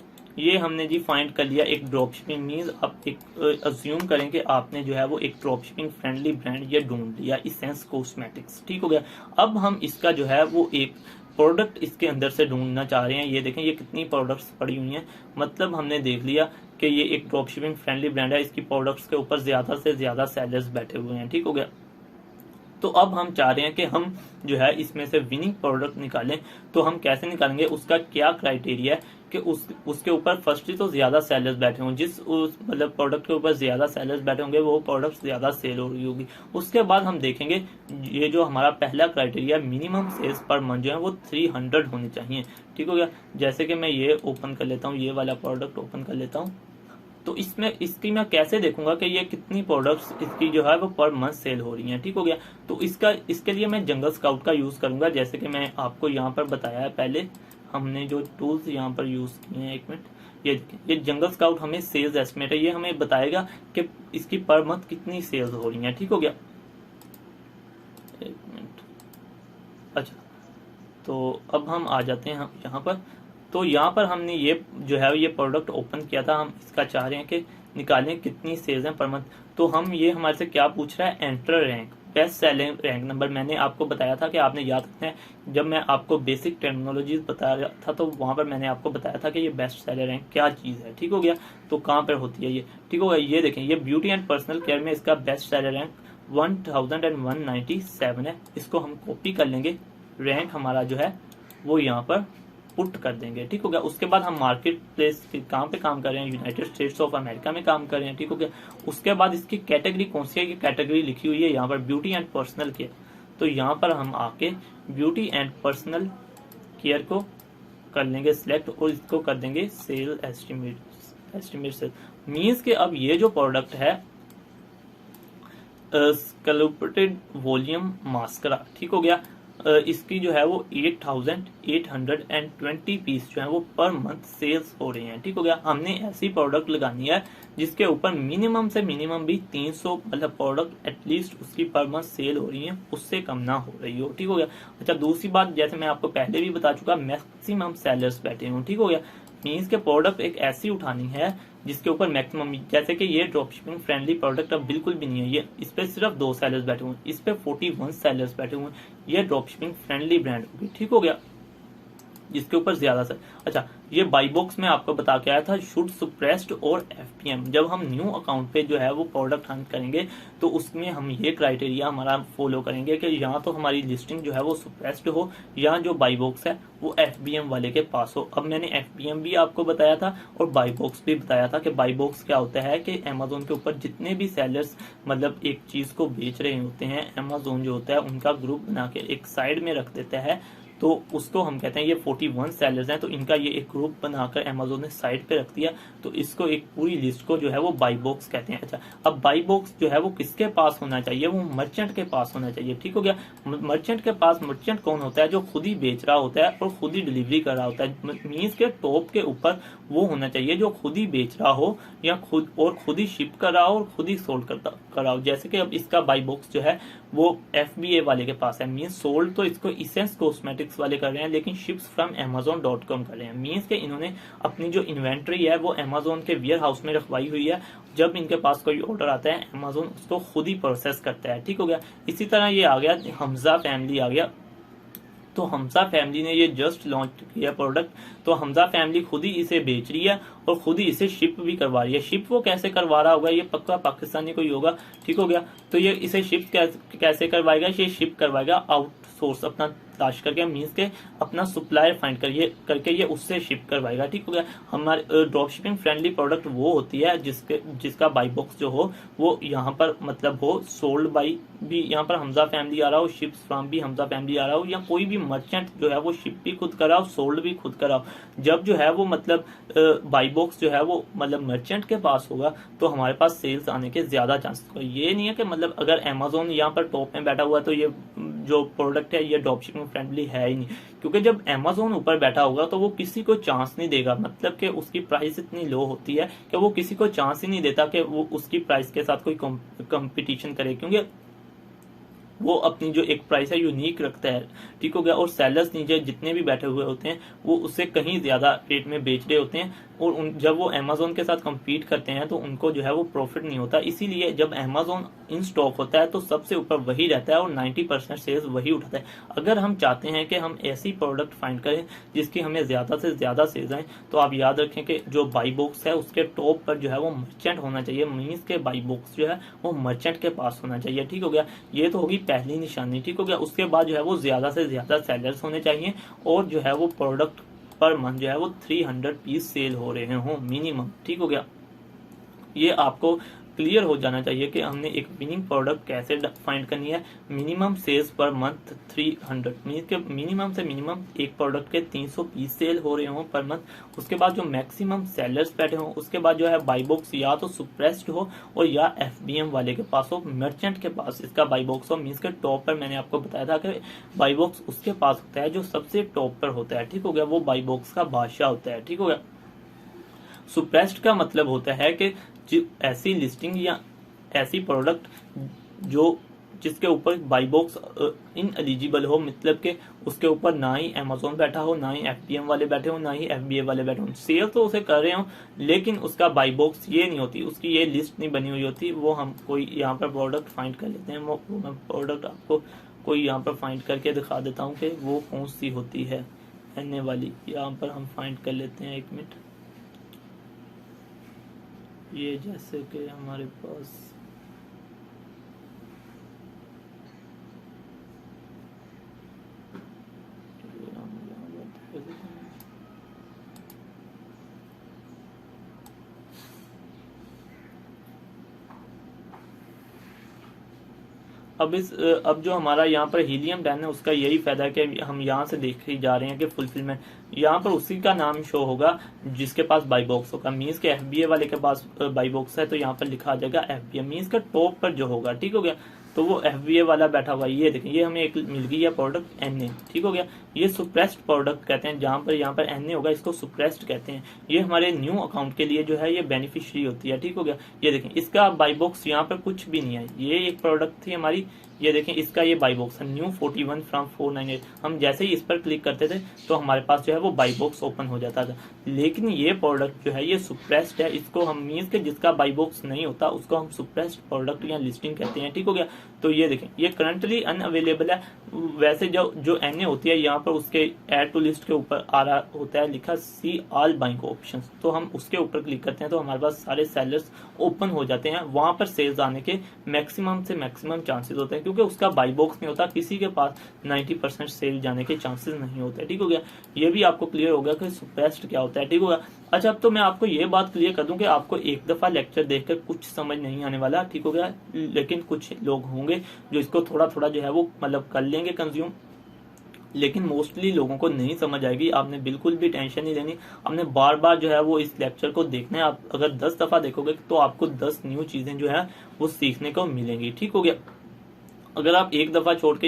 A: जी फाइंड कर लिया एक ड्रॉप शिपिंग, मीन्स आप एक अज्यूम करें कि आपने जो है वो एक ड्रॉप शिपिंग फ्रेंडली ब्रांड ये ढूंढ लिया, इसेंस कॉस्मेटिक्स, ठीक हो गया। अब हम इसका जो है वो एक प्रोडक्ट इसके अंदर से ढूंढना चाह रहे हैं। ये देखें ये कितनी प्रोडक्ट्स पड़ी हुई हैं, मतलब हमने देख लिया कि ये एक ड्रॉप शिपिंग फ्रेंडली ब्रांड है, इसकी प्रोडक्ट्स के ऊपर ज्यादा से ज्यादा सेलर्स बैठे हुए हैं, ठीक हो गया। तो अब हम चाह रहे हैं कि हम जो है इसमें से विनिंग प्रोडक्ट निकालें, तो हम कैसे निकालेंगे, उसका क्या क्राइटेरिया है कि उसके ऊपर फर्स्टली तो ज्यादा सेलर्स बैठे हों, जिस उस मतलब प्रोडक्ट के ऊपर ज्यादा सेलर्स बैठे होंगे वो प्रोडक्ट ज्यादा सेल हो रही होगी। उसके बाद हम देखेंगे ये जो हमारा पहला criteria minimum sales per month जो है वो 300 होनी चाहिए, ठीक हो गया। जैसे कि मैं ये ओपन कर लेता हूँ, ये वाला प्रोडक्ट ओपन कर लेता हूँ, तो इसमें इसकी मैं कैसे देखूंगा कि ये कितनी प्रोडक्ट्स इसकी जो है वो पर मंथ सेल हो रही हैं, ठीक हो गया। तो इसके लिए मैं जंगल स्काउट का यूज करूंगा, जैसे कि मैं आपको यहाँ पर बताया है पहले, हमने जो टूल्स यहाँ पर यूज किए हैं, एक मिनट, ये जंगल स्काउट हमें सेल्स एस्टिमेट है, ये हमें बताएगा कि इसकी पर मंथ कितनी सेल्स हो रही हैं, ठीक हो गया। एक मिनट, अच्छा, तो अब हम आ जाते हैं यहाँ पर। तो यहाँ पर हमने ये जो है ये प्रोडक्ट ओपन किया था, हम इसका चाह रहे हैं कि निकालें कितनी सेल्स हैं पर मंथ। तो हम ये हमारे से क्या पूछ रहा है, enter rank, best selling rank number. मैंने आपको बताया था कि आपने याद रखना है, जब मैं आपको बेसिक टर्मिनोलॉजीज बता रहा था तो वहां पर मैंने आपको बताया था कि ये बेस्ट सेलर रैंक क्या चीज है, ठीक हो गया। तो कहाँ पर होती है ये, ठीक हो गया। ये देखें, ये ब्यूटी एंड पर्सनल केयर में इसका बेस्ट सेलर रैंक 1197 है। इसको हम कॉपी कर लेंगे, रैंक हमारा जो है वो यहाँ पर पुट कर देंगे, ठीक हो गया। उसके बाद हम मार्केट प्लेस कहाँ पे काम कर रहे हैं, यूनाइटेड स्टेट्स ऑफ अमेरिका में काम कर रहे हैं, ठीक हो गया। उसके बाद इसकी कैटेगरी कौन सी है, ये कैटेगरी लिखी हुई है यहाँ पर ब्यूटी एंड पर्सनल केयर। तो यहाँ पर हम आके ब्यूटी एंड पर्सनल केयर को कर लेंगे सिलेक्ट और इसको कर देंगे सेल एस्टिमेट सेल। मीन्स के अब ये जो प्रोडक्ट है स्कैल्पेटेड वॉल्यूम मास्करा, ठीक हो गया, इसकी जो है वो 8820 पीस जो है वो पर मंथ सेल्स हो रही हैं, ठीक हो गया। हमने ऐसी प्रोडक्ट लगानी है जिसके ऊपर मिनिमम से मिनिमम भी 300 मतलब प्रोडक्ट एटलीस्ट उसकी पर मंथ सेल हो रही है, उससे कम ना हो रही हो, ठीक हो गया। अच्छा, दूसरी बात, जैसे मैं आपको पहले भी बता चुका, मैक्सिमम सेलर्स बैठे हों, ठीक हो गया। मीन्स के प्रोडक्ट एक ऐसी उठानी है जिसके ऊपर मैक्सिमम, जैसे कि ये ड्रॉप शिपिंग फ्रेंडली प्रोडक्ट अब बिल्कुल भी नहीं है, ये इस पे सिर्फ 2 सेलर्स बैठे हुए हैं, इस पे 41 सेलर्स बैठे हुए हैं, ये ड्रॉप शिपिंग फ्रेंडली ब्रांड होगी, ठीक हो गया, जिसके ऊपर ज्यादा से। अच्छा, ये बाई बॉक्स में आपको बता के आया था शुड सुप्रेस्ड और एफपीएम। जब हम न्यू अकाउंट पे जो है वो प्रोडक्ट हंट करेंगे तो उसमें हम ये क्राइटेरिया हमारा फॉलो करेंगे कि यहाँ तो हमारी लिस्टिंग जो है वो सुप्रेस्ड हो, या जो बाई बॉक्स है वो एफबीएम वाले के पास हो। अब मैंने एफबीएम भी आपको बताया था और बाई बॉक्स भी बताया था कि बाई बॉक्स क्या होता है कि अमेजोन के ऊपर जितने भी सेलर्स मतलब एक चीज को बेच रहे होते हैं, अमेजोन जो होता है उनका ग्रुप बना के एक साइड में रख देता है, तो उसको हम कहते हैं ये 41 सेलर्स हैं, तो इनका ये एक ग्रुप बनाकर अमेजोन ने साइड पे रख दिया, तो इसको एक पूरी लिस्ट को जो है वो बाई बॉक्स कहते हैं। अच्छा, अब बाई बॉक्स जो है वो किसके पास होना चाहिए, वो मर्चेंट के पास होना चाहिए, ठीक हो गया। मर्चेंट के पास, मर्चेंट कौन होता है, जो खुद ही बेच रहा होता है और खुद ही डिलीवरी कर रहा होता है। मीन्स के टॉप के ऊपर वो होना चाहिए जो खुद ही बेच रहा हो या खुद ही शिप कर रहा हो और खुद ही सोल्ड कर रहा हो। जैसे कि अब इसका बाई बॉक्स जो है वो एफबीए वाले के पास है, मीन्स सोल्ड तो इसको इसेंस कॉस्मेटिक लॉजिस्टिक्स वाले कर रहे हैं, लेकिन शिप्स फ्रॉम amazon.com कर रहे हैं। मीन्स के इन्होंने अपनी जो इन्वेंट्री है वो अमेजोन के वेयर हाउस में रखवाई हुई है। जब इनके पास कोई ऑर्डर आता है अमेजोन उसको खुद ही प्रोसेस करता है। ठीक हो गया। इसी तरह ये आ गया हमजा फैमिली आ गया। तो हमजा फैमिली ने ये जस्ट लॉन्च किया प्रोडक्ट, तो हमजा फैमिली खुद ही इसे बेच रही है और खुद ही इसे शिप भी करवा रही है। शिप वो कैसे करवा रहा होगा, ये पक्का पाकिस्तानी कोई होगा। ठीक हो गया। तो ये इसे शिप कैसे करवाएगा, ये शिप करवाएगा आउटसोर्स अपना तलाश करके, मीन्स के अपना सप्लायर फाइंड करके ये उससे शिप करवाएगा। ठीक हो गया। हमारे ड्रॉप शिपिंग फ्रेंडली प्रोडक्ट वो होती है जिसका बाई बॉक्स जो हो वो यहाँ पर मतलब हो सोल्ड बाई भी यहाँ पर हमजा फैमिली आ रहा हो, शिप्स फ्रॉम भी हमजा फैमिली आ रहा हो, या कोई भी मर्चेंट जो है वो शिप भी खुद कराओ, सोल्ड भी खुद कराओ। जब जो है वो मतलब बाई बॉक्स जो है वो मतलब मर्चेंट के पास होगा तो हमारे पास सेल्स आने के ज्यादा चांसेस होगा। ये नहीं है कि मतलब अगर अमेजोन यहाँ पर टॉप में बैठा हुआ तो ये जो प्रोडक्ट है ये ड्रॉप शिपिंग फ्रेंडली है ही नहीं, क्योंकि जब अमेजोन ऊपर बैठा होगा तो वो किसी को चांस नहीं देगा। मतलब कि उसकी प्राइस इतनी लो होती है कि वो किसी को चांस ही नहीं देता कि वो उसकी प्राइस के साथ कोई कंपटीशन करे, क्योंकि वो अपनी जो एक प्राइस है यूनिक रखता है। ठीक हो गया। और सेलर्स नीचे जितने भी बैठे हुए होते हैं वो उससे कहीं ज्यादा रेट में बेच रहे होते हैं, और जब वो अमेजोन के साथ compete करते हैं तो उनको जो है वो प्रॉफिट नहीं होता। इसीलिए जब अमेजोन इन स्टॉक होता है तो सबसे ऊपर वही रहता है और 90% सेल्स वही उठाता है। अगर हम चाहते हैं कि हम ऐसी प्रोडक्ट फाइंड करें जिसकी हमें ज्यादा से ज्यादा सेल्स आए, तो आप याद रखें कि जो बाई बॉक्स है उसके टॉप पर जो है वो मर्चेंट होना चाहिए। मीन्स के बाई बॉक्स जो है वो मर्चेंट के पास होना चाहिए। ठीक हो गया। ये तो होगी पहली निशानी। ठीक हो गया। उसके बाद जो है वो ज्यादा से ज्यादा सेलर्स होने चाहिए और जो है वो प्रोडक्ट पर मंथ जो है वो 300 पीस सेल हो रहे हों मिनिमम। ठीक हो गया। ये आपको क्लियर हो जाना चाहिए कि हमने एक विनिंग प्रोडक्ट कैसे फाइंड करनी है। Minimum sales per month 300, mean के मिनिमम से मिनिमम एक प्रोडक्ट के 300 पीस सेल हो रहे हों पर मंथ। उसके बाद जो मैक्सिमम सेलर्स बैठे हों, उसके बाद जो है बाई बॉक्स या तो सुप्रेस्ड हो और या FBM वाले के पास हो, मर्चेंट के पास इसका बाई बॉक्स हो। मीन्स के टॉप पर मैंने आपको बताया था कि बाई बॉक्स उसके पास होता है जो सबसे टॉप पर होता है। ठीक हो गया। वो बाई बॉक्स का बादशाह होता है। ठीक हो गया। सुप्रेस्ड का मतलब होता है कि ऐसी लिस्टिंग या ऐसी प्रोडक्ट जिसके ऊपर बाई बॉक्स इन एलिजिबल हो, मतलब कि उसके ऊपर ना ही अमेजोन बैठा हो, ना ही FBM वाले बैठे हो, ना ही FBA वाले बैठे हो। सेल तो उसे कर रहे हो लेकिन उसका बाई बॉक्स ये नहीं होती, उसकी ये लिस्ट नहीं बनी हुई होती। वो हम कोई यहाँ पर प्रोडक्ट फाइंड कर लेते हैं। वो मैं प्रोडक्ट आपको कोई यहाँ पर फाइंड करके दिखा देता हूँ कि वो कौन सी होती है। एन वाली यहाँ पर हम फाइंड कर लेते हैं। 1 मिनट। ये जैसे कि हमारे पास अब जो हमारा यहाँ पर हीलियम 10 है उसका यही फायदा है कि हम यहाँ से देख ही जा रहे हैं कि फुलफिलमेंट यहाँ पर उसी का नाम शो होगा जिसके पास बाई बॉक्स होगा। मीन्स के FBA वाले के पास बाई बॉक्स है तो यहाँ पर लिखा आ जाएगा FBA, मीन्स का टॉप पर जो होगा। ठीक हो गया। तो वो FBA वाला बैठा हुआ है। ये देखें, ये हमें एक मिल गई है प्रोडक्ट NA। ठीक हो गया। ये सुप्रेस्ड प्रोडक्ट कहते हैं, जहां पर यहाँ पर NA होगा इसको सुप्रेस्ड कहते हैं। ये हमारे न्यू अकाउंट के लिए जो है ये बेनिफिशियरी होती है। ठीक हो गया। ये देखें, इसका बाई बॉक्स यहाँ पर कुछ भी नहीं है। ये एक प्रोडक्ट थी हमारी, ये देखें इसका ये बाई बॉक्स है न्यू 41 फ्रॉम 498। हम जैसे ही इस पर क्लिक करते थे तो हमारे पास जो है वो बाई बॉक्स ओपन हो जाता था। लेकिन ये प्रोडक्ट जो है ये सुप्रेस्ड है। इसको हम मीन्स के जिसका बाई बॉक्स नहीं होता उसको हम सुप्रेस्ड प्रोडक्ट या लिस्टिंग कहते हैं। ठीक हो गया। तो ये देखें, ये करंटली अनअवेलेबल है। वैसे जो NA होती है यहाँ पर उसके ऐड टू लिस्ट के ऊपर आ रहा होता है लिखा सी ऑल बाइंग ऑप्शंस, तो हम उसके ऊपर क्लिक करते हैं तो हमारे पास सारे सेलर्स ओपन हो जाते हैं। वहां पर सेल्स आने के मैक्सिमम से मैक्सिमम चांसेस होते हैं क्योंकि उसका बाई बॉक्स नहीं होता। किसी के पास 90% सेल जाने के चांसेस नहीं होते। ठीक हो गया। ये भी आपको क्लियर हो गया कि सुप्रेस्ड क्या होता है। ठीक होगा। अच्छा, अब तो मैं आपको ये बात क्लियर कर दूं कि आपको एक दफा लेक्चर देखकर कुछ समझ नहीं आने वाला। ठीक हो गया। लेकिन कुछ लोग होंगे जो इसको थोड़ा थोड़ा जो है वो मतलब कर लेंगे कंज्यूम, लेकिन मोस्टली लोगों को नहीं समझ आएगी। आपने बिल्कुल भी टेंशन नहीं लेनी। आपने बार बार जो है वो इस लेक्चर को देखना है। आप अगर 10 दफा देखोगे तो आपको 10 न्यू चीजें जो है वो सीखने को मिलेंगी। ठीक हो गया। अगर आप एक दफा छोड़ के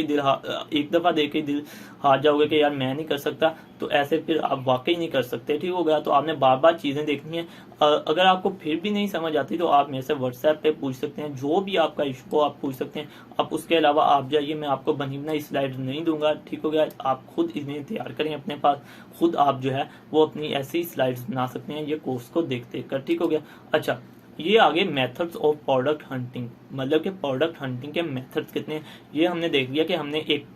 A: एक दफा देख के दिल हार जाओगे कि यार मैं नहीं कर सकता, तो ऐसे फिर आप वाकई नहीं कर सकते। ठीक हो गया। तो आपने बार बार चीजें देखनी है। अगर आपको फिर भी नहीं समझ आती तो आप मेरे से व्हाट्सएप पे पूछ सकते हैं, जो भी आपका इशू हो आप पूछ सकते हैं। अब उसके अलावा आप जाइए, मैं आपको बनी बनाई स्लाइड नहीं दूंगा। ठीक हो गया। आप खुद इन्हें तैयार करें अपने पास, खुद आप जो है वो अपनी ऐसी स्लाइड्स बना सकते हैं ये कोर्स को देख देख कर। ठीक हो गया। अच्छा, ये आगे मेथड्स ऑफ प्रोडक्ट हंटिंग, मतलब कि प्रोडक्ट हंटिंग के मेथड्स कितने हैं ये हमने देख लिया कि हमने एक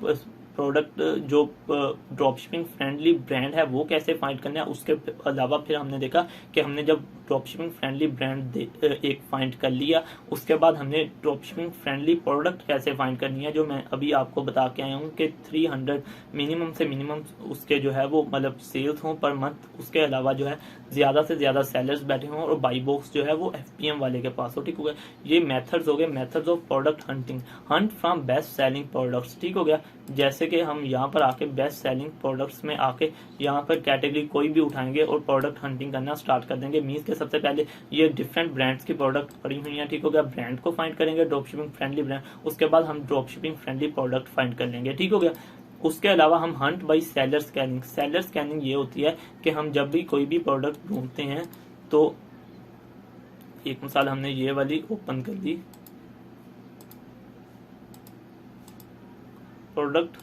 A: प्रोडक्ट जो ड्रॉप शिपिंग फ्रेंडली ब्रांड है वो कैसे फाइंड करना है। उसके अलावा फिर हमने देखा कि हमने जब ड्रॉप शिपिंग फ्रेंडली ब्रांड एक फाइंड कर लिया, उसके बाद हमने ड्रॉप शिपिंग फ्रेंडली प्रोडक्ट कैसे फाइंड करनी है, जो मैं अभी आपको बता के आया हूँ कि 300 मिनिमम से मिनिमम उसके जो है वो मतलब सेल्स हों पर मंथ। उसके अलावा जो है ज्यादा से ज्यादा सेलर्स बैठे हों और बाई बॉक्स जो है वो FPM वाले के पास हो। ठीक हो गया। ये मेथड्स हो गए, methods of product hunting. Hunt from best selling products. ठीक हो गया। जैसे कि हम यहाँ पर आके बेस्ट सेलिंग प्रोडक्ट्स में आके यहाँ पर कैटेगरी कोई भी उठाएंगे और प्रोडक्ट हंटिंग करना स्टार्ट कर देंगे। मींस के सबसे पहले ये डिफरेंट ब्रांड्स की प्रोडक्ट पड़ी हुई हैं। ठीक हो गया। ब्रांड को फाइंड करेंगे, ड्रॉप शिपिंग फ्रेंडली ब्रांड, उसके बाद हम drop shipping friendly product find कर लेंगे। ठीक हो गया। उसके अलावा हम Hunt by seller scanning. Seller scanning ये होती है कि हम जब भी कोई भी प्रोडक्ट ढूंढते हैं, तो एक मिसाल हमने ये वाली ओपन कर ली प्रोडक्ट,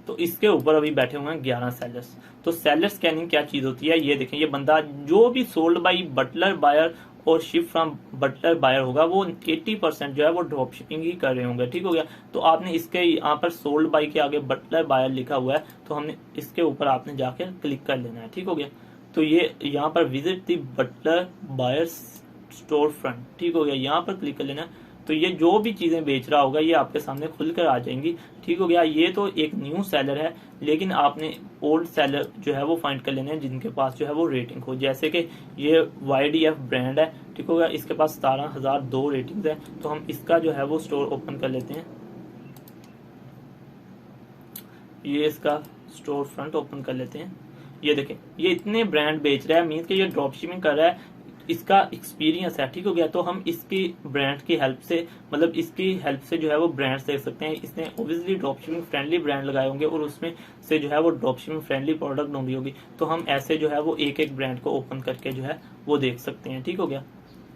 A: तो इसके ऊपर अभी बैठे हुए हैं 11 सेलर्स। तो सेलर स्कैनिंग क्या चीज होती है ये देखें। ये बंदा जो भी सोल्ड बाई बटलर बायर और शिप फ्रॉम बटलर बायर होगा वो 80% जो है वो ड्रॉप शिपिंग ही कर रहे होंगे। ठीक हो गया। तो आपने इसके यहाँ पर सोल्ड बाई के आगे बटलर बायर लिखा हुआ है, तो हमने इसके ऊपर आपने जाके क्लिक कर लेना है। ठीक हो गया। तो ये यहाँ पर visit the butler buyer store front. ठीक हो गया। यहाँ पर क्लिक कर लेना है। तो ये जो भी चीजें बेच रहा होगा ये आपके सामने खुलकर आ जाएंगी। ठीक हो गया। ये तो एक न्यू सेलर है, लेकिन आपने ओल्ड सेलर जो है वो फाइंड कर लेने हैं जिनके पास जो है वो रेटिंग हो। जैसे कि ये YDF ब्रांड है। ठीक हो गया। इसके पास 17,002 रेटिंग्स है। तो हम इसका जो है वो स्टोर ओपन कर लेते हैं। ये इसका स्टोर फ्रंट ओपन कर लेते हैं। ये देखें, ये इतने ब्रांड बेच रहा है, मीन्स कि ये ड्रॉप शिपिंग कर रहा है, इसका एक्सपीरियंस है। ठीक हो गया। तो हम इसकी ब्रांड की हेल्प से, मतलब इसकी हेल्प से जो है वो ब्रांड्स देख सकते हैं। इसने obviously drop shipping friendly brand लगाए होंगे और उसमें से जो है वो ड्रॉप शिपिंग फ्रेंडली प्रोडक्ट ढूंढी होगी। तो हम ऐसे जो है वो एक एक ब्रांड को ओपन करके जो है वो देख सकते हैं। ठीक हो गया।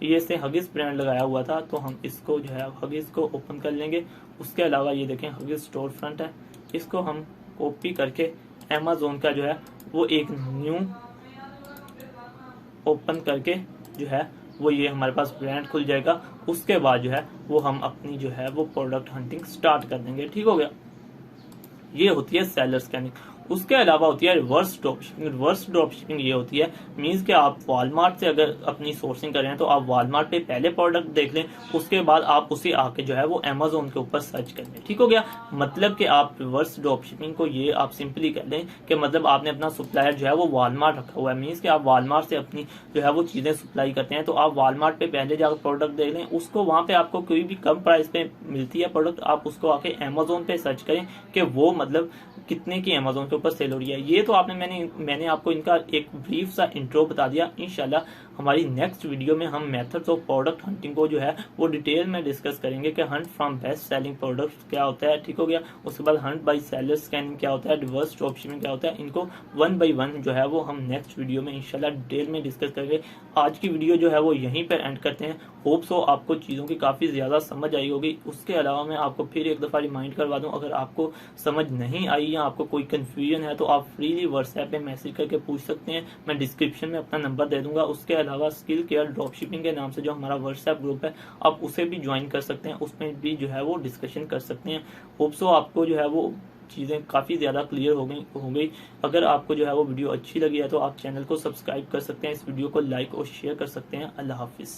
A: ये इसने हगिस ब्रांड लगाया हुआ था, तो हम इसको जो है हगिस को ओपन कर लेंगे। उसके अलावा ये देखें हगिस स्टोर फ्रंट है, इसको हम कॉपी करके Amazon का जो है वो एक न्यू ओपन करके जो है वो ये हमारे पास ब्रांड खुल जाएगा। उसके बाद जो है वो हम अपनी जो है वो प्रोडक्ट हंटिंग स्टार्ट कर देंगे। ठीक हो गया। ये होती है सेलर स्कैनिंग। उसके अलावा होती है reverse drop shipping. Reverse drop shipping ये होती है मींस कि आप वॉलमार्ट से अगर अपनी सोर्सिंग कर रहे हैं तो आप वॉलमार्ट पे पहले प्रोडक्ट देख लें, उसके बाद आप उसे आके जो है वो Amazon के ऊपर सर्च कर लें। ठीक हो गया। मतलब कि आप रिवर्स ड्रॉप शिपिंग को ये आप सिंपली कर लें कि मतलब आपने अपना सप्लायर जो है वो वॉलमार्ट रखा हुआ है, मींस कि आप वॉलमार्ट से अपनी जो है वो चीजें सप्लाई करते हैं। तो आप वॉलमार्ट पे पहले जाकर प्रोडक्ट देख लें, उसको वहां पे आपको कोई भी कम प्राइस पे मिलती है प्रोडक्ट, आप उसको आके Amazon पे सर्च करें कि वो मतलब कितने की Amazon के ऊपर सेल हो रही है। ये तो आपने मैंने आपको इनका एक ब्रीफ सा इंट्रो बता दिया। इंशाल्लाह हमारी नेक्स्ट वीडियो में हम मेथड्स ऑफ प्रोडक्ट हंटिंग को जो है वो डिटेल में डिस्कस करेंगे कि Hunt from best selling products क्या होता है। ठीक हो गया। उसके बाद हंट बाय सेलर स्कैनिंग क्या होता है, रिवर्स ड्रॉप शिपिंग क्या होता है, इनको 1 by 1 जो है वो हम नेक्स्ट वीडियो में इंशाल्लाह डिटेल में डिस्कस करेंगे। आज की वीडियो जो है वो यहीं पर एंड करते हैं। होप सो आपको चीज़ों की काफ़ी ज़्यादा समझ आई होगी। उसके अलावा मैं आपको फिर एक दफ़ा रिमाइंड करवा दूँ, अगर आपको समझ नहीं आई या आपको कोई कन्फ्यूजन है तो आप फ्रीली व्हाट्सएप पे मैसेज करके पूछ सकते हैं। मैं डिस्क्रिप्शन में अपना नंबर दे दूंगा। उसके अलावा स्किल केयर ड्रॉप शिपिंग के नाम से जो हमारा व्हाट्सएप ग्रुप है, आप उसे भी ज्वाइन कर सकते हैं, उसमें भी जो है वो डिस्कशन कर सकते हैं। होप सो आपको जो है वो चीज़ें काफ़ी ज़्यादा क्लियर हो गई। अगर आपको जो है वो वीडियो अच्छी लगी है तो आप चैनल को सब्सक्राइब कर सकते हैं, इस वीडियो को लाइक और शेयर कर सकते हैं। अल्लाह हाफिज़।